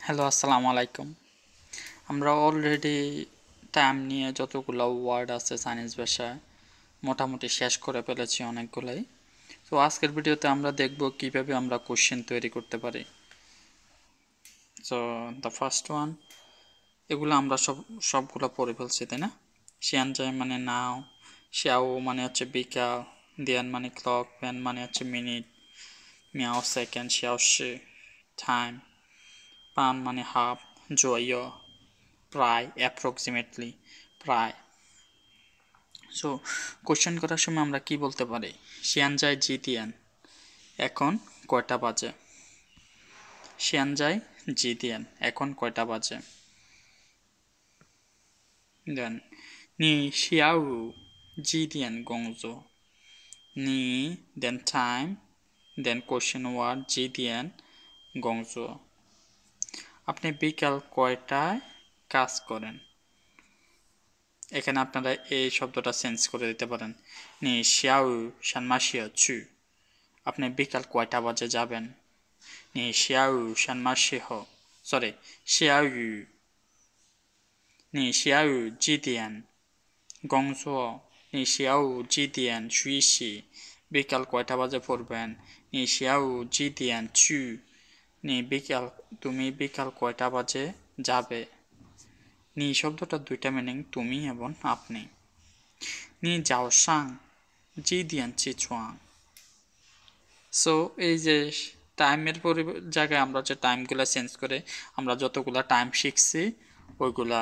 Hello, আসসালামু আলাইকুম। আমরা অলরেডি টাইম নিয়ে যতগুলো ওয়ার্ড আছে চাইনিজ ভাষায় মোটামুটি শেষ করে ফেলেছি অনেকগুলাই। তো আজকের ভিডিওতে আমরা দেখব কিভাবে আমরা কোশ্চেন তৈরি করতে পারি। সো দ্য ফার্স্ট ওয়ান, এগুলো আমরা সবগুলো পড়ে ফেলছি, তাই না? শিয়ানজাই মানে নাও, শিয়াও মানে হচ্ছে বিকাল, দিয়ান মানে ক্লক, প্যান মানে হচ্ছে মিনিট, মিয়াও সেকেন্ড, শিয়াও শি টাইম, পান মানে হাফ, জয় প্রায়, অ্যাপ্রক্সিমেটলি, প্রায়। সো কোশ্চেন করার সময় আমরা কি বলতে পারি? শিয়ানজাই জিতিয়ান, এখন কয়টা বাজে? শিয়ানজাই জিতিয়ান, এখন কয়টা বাজে? দেন নি শিয়াও জিতিয়ান গংজো, নি দেন টাইম, দেন কোশ্চেন ওয়ার্ড জিতিয়ান গংজো। আপনি বিকাল কয়টায় কাজ করেন? এখানে আপনারা এই শব্দটা চেঞ্জ করে দিতে পারেন। নি শিয়াও সানমাশিয়া চু, আপনি বিকাল কয়টা বাজে যাবেন? নি শিয়াও সানমাশিহ, সরি, শিয়াও নি শিয়াও জিতিয়ান গংসো, নি শিয়াও জিতিয়ান সুইসি, বিকাল কয়টা বাজে পড়বেন? নি শিয়াও জিতিয়ান চু, তুমি বিকাল কয়টা বাজে যাবে? নি শব্দটার দুইটা মিনিং, তুমি এবং আপনি। নি যাও সাং জিদিয়ান চিচুয়াং। সো এই যে টাইমের জায়গায় আমরা যে টাইমগুলো চেঞ্জ করে আমরা যতগুলা টাইম শিখছি ওইগুলা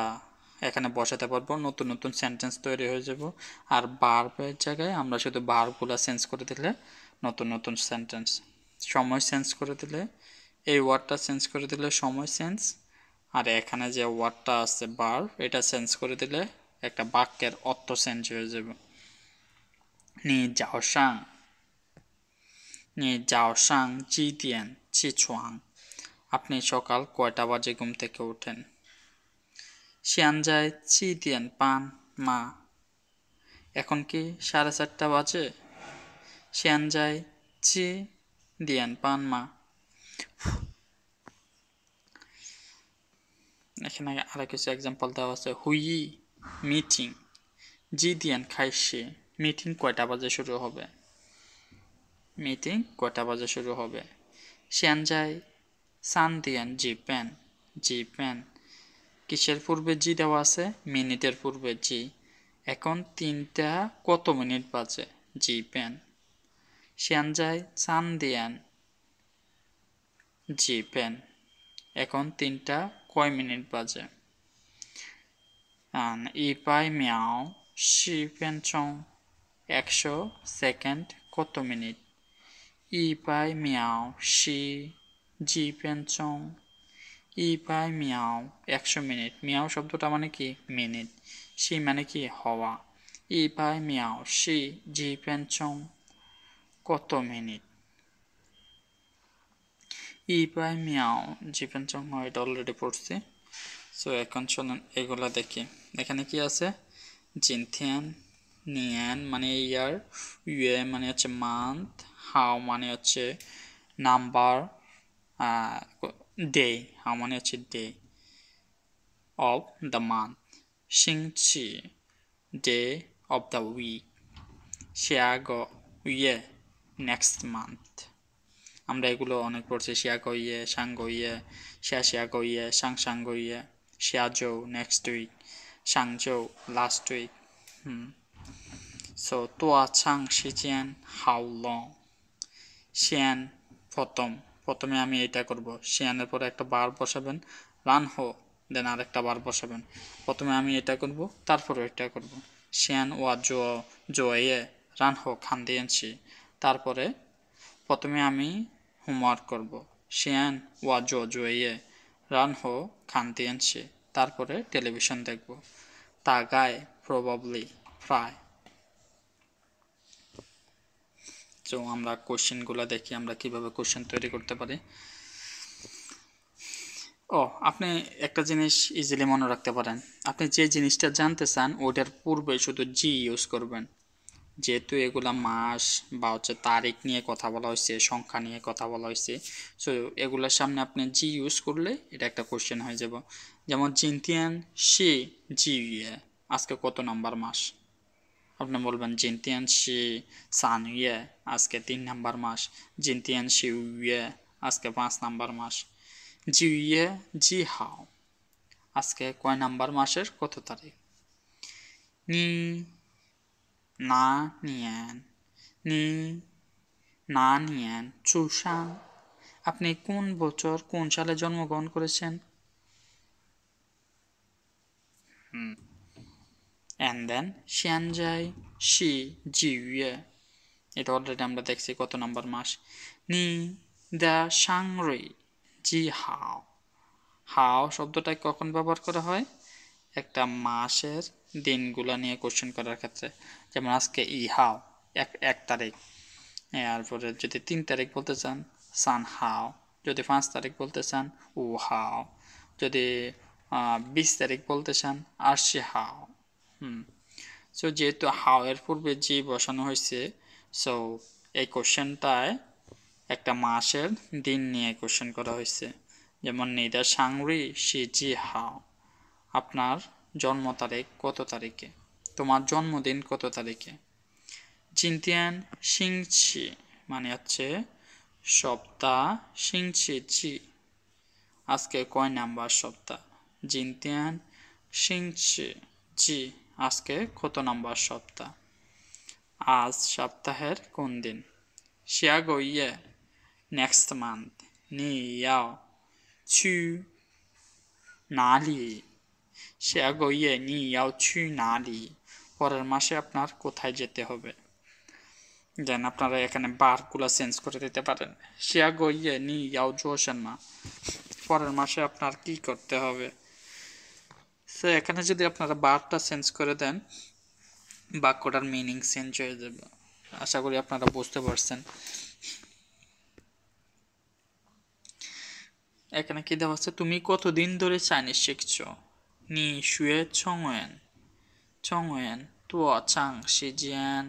এখানে বসাতে পারবো, নতুন নতুন সেন্টেন্স তৈরি হয়ে যাব। আর ভার্বের জায়গায় আমরা শুধু ভার্বগুলা চেঞ্জ করে দিলে নতুন নতুন সেন্টেন্স। সময় চেঞ্জ করে দিলে, এই ওয়ার্ডটা চেঞ্জ করে দিলে সময় চেঞ্জ, আর এখানে যে ওয়ার্ডটা আছে ভার্ব, এটা চেঞ্জ করে দিলে একটা বাক্যের অর্থ চেঞ্জ হয়ে যাবে। নি যাও সাং, নি যাও সাং জিদিয়ান চিচুয়াং, আপনি সকাল কয়টা বাজে ঘুম থেকে ওঠেন? শিয়ানজাই চিদিয়ান পান মা, এখন কি 4:30 বাজে? শিয়ানজাই চি দিয়ান পান মা। এখানে আরো কিছু এক্সাম্পল দেওয়া আছে। হুই মিটিং জি দিয়ান খাইশি, মিটিং কয়টা বাজে শুরু হবে? মিটিং কয়টা বাজে শুরু হবে? শিয়ানজাই সান দিয়ান জি পেন, জি পেন, কিসের পূর্বে জি দেওয়া আছে? মিনিটের পূর্বে জি। এখন 3টা কত মিনিট বাজে? জি পেন। শিয়ানজাই সান দিয়ান জি পেন, এখন 3টা কয় মিনিট বাজে? ইপাই মিয়াও শি পেন চং, 100 সেকেন্ড কত মিনিট? ইপাই মিয়াও শি জি পেন চং, ইপাই মিয়াও 100 মিনিট। মিয়াও শব্দটা মানে কি? মিনিট। শি মানে কি? হওয়া। ইপাই মিয়াও শি জি পেন চং, কত মিনিট? ইপাই মিয়াও জি পেন চং, এটা অলরেডি পড়ছি। সো এখন শোনেন এগুলা দেখি। এখানে কি আছে? জিনথিয়ান, নিয়ান মানে ইয়ার, ইয়ে মানে হচ্ছে মান্থ, হাও মানে হচ্ছে নাম্বার, ডে, হাউ মানে হচ্ছে ডে অফ দ্য মান্থ, সিংচি ডে অফ দ্য উইক, শিয়াগো ইয়ে নেক্সট মান্থ। আমরা এগুলো অনেক পড়ছি। শিয়াগো ইয়ে, সাঙ্গো ইয়ে, শিয়াগো ইয়ে, সাংসাঙ্গো ইয়ে, শিয়াজো নেক্সট উইক, সাংজো লাস্ট উইক। সো তোয়া চাং শিচিয়ান হাউ লং, শিয়ান প্রথমে আমি এটা করব। শিয়ানের পরে একটা বার বসাবেন, রান হো, দেন আরেকটা বার বসাবেন। প্রথমে আমি এটা করব, তারপরে এটা করব। শিয়ান ওয়া জো জোয়ে রান হো খান দিয়েছি, তারপরে প্রথমে আমি হোমওয়ার্ক করব। শিয়ান ওয়া জো জোয়ে রান হো খান দিয়েছি, তারপরে টেলিভিশন দেখব। তাগায় প্রবাবলি, প্রায়। তো আমরা কোশ্চেনগুলো দেখি আমরা কিভাবে কোশ্চেন তৈরি করতে পারি। আপনি একটা জিনিস ইজিলি মনে রাখতে পারেন। আপনি যে জিনিসটা জানতে চান ওটার পূর্বে শুধু জি ইউজ করবেন। যেহেতু এগুলা মাস বা হচ্ছে তারিখ নিয়ে কথা বলা হয়েছে, সংখ্যা নিয়ে কথা বলা হয়েছে, সো এগুলোর সামনে আপনি জি ইউজ করলে এটা একটা কোশ্চেন হয়ে যাব। যেমন জিনতিয়ান শি জি ইয়ে, আজকে কত নাম্বার মাস? আপনি বলবেন জিনতিয়ান শি সান ইয়ে, আজকে 3 নাম্বার মাস। জিনতিয়ান শি ইয়ে, আজকে 5 নাম্বার মাস। জি ইয়ে জি হাও, আজকে কয় নাম্বার মাসের কত তারিখ? নি না নিয়েন, নি না নিয়েন চুষান, আপনি কোন বছর কোন সালে জন্মগ্রহণ করেছেন? অ্যান্ড দেন শিয়ানজাই শি জি ইয়ে, এটা অলরেডি আমরা দেখছি কত নাম্বার মাস। নি দ্য সাংরি জি হাও, হাও শব্দটা কখন ব্যবহার করা হয়? একটা মাসের দিনগুলা নিয়ে কোশ্চেন করার ক্ষেত্রে। যেমন আজকে হাও, এক তারিখ। এরপরে যদি 3 তারিখ বলতে চান সান হাও, যদি 5 তারিখ বলতে চান উ হাও, যদি 20 তারিখ বলতে চান আরশি হাও। সো যেহেতু হাও এর পূর্বে জি বসানো হয়েছে, সো এই কোশ্চেনটায় একটা মাসের দিন নিয়ে কোশ্চেন করা হয়েছে। যেমন নিদা সাংরি শি জি হাও, আপনার জন্ম তারিখ কত তারিখে? তোমার জন্মদিন কত তারিখে? জিনতিয়ান সিংছি মানে হচ্ছে সপ্তাহ, সিংছি জি, আজকে কয় নাম্বার সপ্তাহ? জিনতিয়ান সিংছি জি, আজকে কত নাম্বার সপ্তাহ? আজ সপ্তাহের কোন দিন? শিয়াগো ইয়ে নেক্সট মান্থ, নি ইয়াও চু নালি, শিয়াগো ইয়ে নি ইয়াও চু নালি, পরের মাসে আপনার কোথায় যেতে হবে? দেন আপনারা এখানে বারগুলো চেঞ্জ করে দিতে পারেন। শিয়াগো ইয়ে নি ইয়াও জোশেন মা, পরের মাসে আপনার কি করতে হবে? সো এখানে যদি আপনারা বারটা চেঞ্জ করে দেন, বাক্যটার মিনিং চেঞ্জ হয়ে যাবে। আশা করি আপনারা বুঝতে পারছেন। এখানে কি দেওয়া আছে? তুমি কতদিন ধরে চাইনিজ শিখছো? নি শুয়ে চংওয়েন, চংওয়েন তুয়া চাং শিজিয়ান,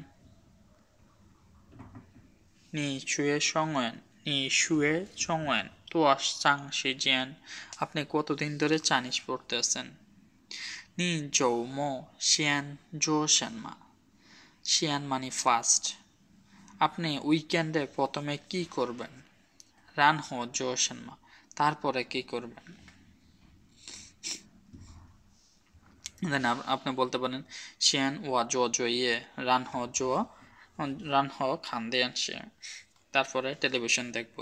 নি শুয়ে চংওয়েন, নি শুয়ে চংওয়েন তুয়া চাং শিজিয়ান, আপনি কতদিন ধরে চাইনিজ পড়তেছেন? নি জৌমো শিয়ান জোশেন মা, শিয়ান মানে ফার্স্ট, আপনি উইকেন্ডে প্রথমে কি করবেন? রান হো জোশেন মা, তারপরে কি করবেন? দেন আপনি বলতে পারেন শিয়ান ওয়া জো জো ইয়ে রান হো জো, রান হো খান দেন সে, তারপরে টেলিভিশন দেখব।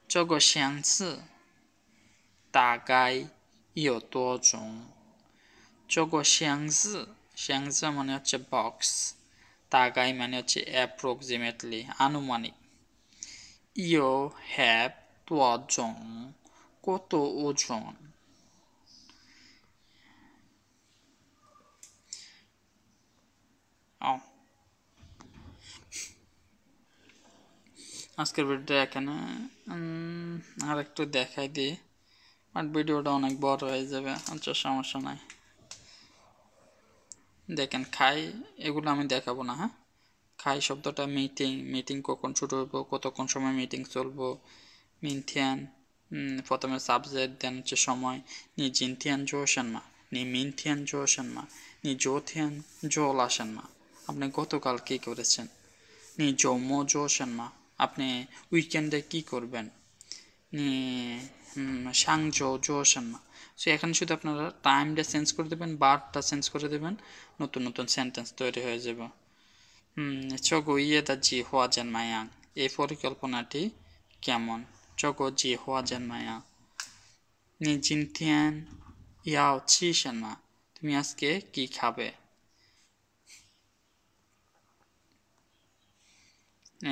জগো xiangzi大概有多种？জগো xiangzi, xiangzi মানে হচ্ছে বক্স, তাগাই মানে হচ্ছে অ্যাপ্রক্সিমেটলি আনুমানিক, ইও হ্যাভ তোয়াজং কত ওজন? আজকের ভিডিওটা এখানে আর একটু দেখাই দিই, বাট ভিডিওটা অনেক বড় হয়ে যাবে। আচ্ছা সমস্যা নাই, দেখেন খাই এগুলো আমি দেখাবো না। হ্যাঁ, খাই শব্দটা মিটিং, মিটিং কখন শুরু হইব, কতক্ষণ সময় মিটিং চলবো। মিনথিয়ান প্রথমে সাবজেক্ট, দেন হচ্ছে সময়। নি জিনথিয়ান জোশান মা, নি মিনথিয়ান জোশান মা, নি জোথিয়ান জোল আসেন মা, আপনি গতকাল কি করেছেন? নি জৌমো জোশান মা, আপনি উইকেন্ডে কি করবেন? নি সাংজো জোশান মা। সো এখানে শুধু আপনারা টাইমটা চেঞ্জ করে দেবেন, বারটা চেঞ্জ করে দেবেন, নতুন নতুন সেন্টেন্স তৈরি হয়ে যাবে। চগো ইয়েদা জি হওয়া যেন মায়াং, এই পরিকল্পনাটি কেমন? চগো জি হওয়া যেন মায়াং, নি জিনতিয়ান ইয়াও চি সেনমা, তুমি আজকে কি খাবে?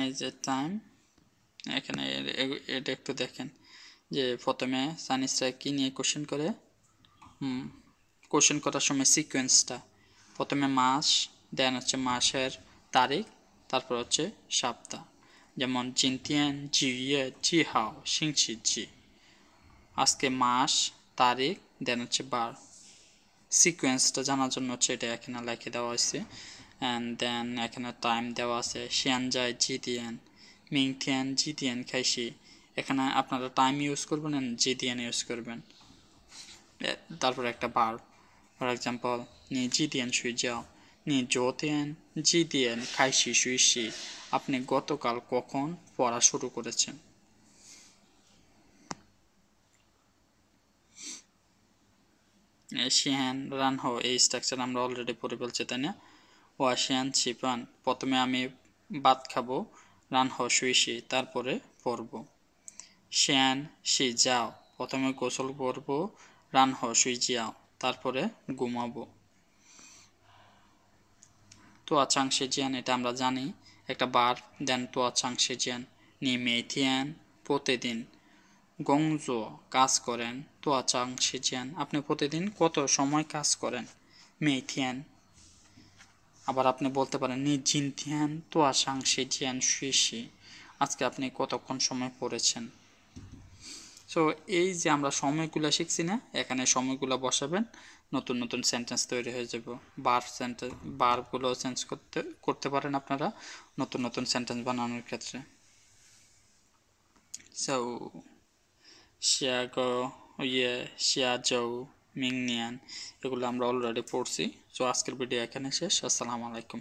এই যে টাইম, এখানে এটা একটু দেখেন যে প্রথমে চাইনিজরা কি নিয়ে কোশ্চেন করে। কোশ্চেন করার সময় সিকোয়েন্সটা প্রথমে মাস, দেন হচ্ছে মাসের তারিখ, তারপর হচ্ছে সপ্তাহ। যেমন জিনতিয়ান জি ইয়ে জি হাও সিংছি জি, আজকে মাস, তারিখ, দেন হচ্ছে বার। সিকোয়েন্সটা জানার জন্য হচ্ছে এটা এখানে লিখে দেওয়া হয়েছে। অ্যান্ড দেন এখানে টাইম দেওয়া আছে শিয়ান যায় জিদিয়ান মিংথিয়ান জিদিয়ান খাইছি এখানে আপনারা টাইম ইউজ করবেন অ্যান্ড জিদিয়ান ইউজ করবেন তারপর একটা ভার্ব ফর এক্সাম্পল নি জিদিয়ান শুই যাও নি জোতিয়ান জিদিয়ান খাইছি শুইছি আপনি গতকাল কখন পড়া শুরু করেছেন শিয়ান রানহো এই স্ট্রাকচার আমরা অলরেডি পড়ে ফেলছি তাই না ওয়াশিয়ান চিপান প্রথমে আমি ভাত খাবো রানহো শুইছি তারপরে পড়ব শিয়ান শি যাও প্রথমে গোসল করব রানহো শুই যাও তারপরে ঘুমাবো তোয়া চাংশিজিয়ান এটা আমরা জানি একটা বার দেন তোয়া চাংশিজিয়ান নি মেথিয়ান প্রতিদিন গংজো কাজ করেন তোয়া চাংশিজিয়ান আপনি প্রতিদিন কত সময় কাজ করেন মেথিয়ান আবার আপনি বলতে পারেন নি জিনথিয়ান তোয়া চাংশিজিয়ান শুইশি আজকে আপনি কতক্ষণ সময় পড়েছেন সো এই যে আমরা সময়গুলো শিখছি না এখানে সময়গুলো বসাবেন নতুন নতুন সেন্টেন্স তৈরি হয়ে যাবে বারগুলো চেঞ্জ করতে পারেন আপনারা নতুন নতুন সেন্টেন্স বানানোর ক্ষেত্রে সো শিয়াগো শিয়াজৌ মিংনিয়ান এগুলো আমরা অলরেডি পড়ছি সো আজকের ভিডিও এখানে শেষ আসসালামু আলাইকুম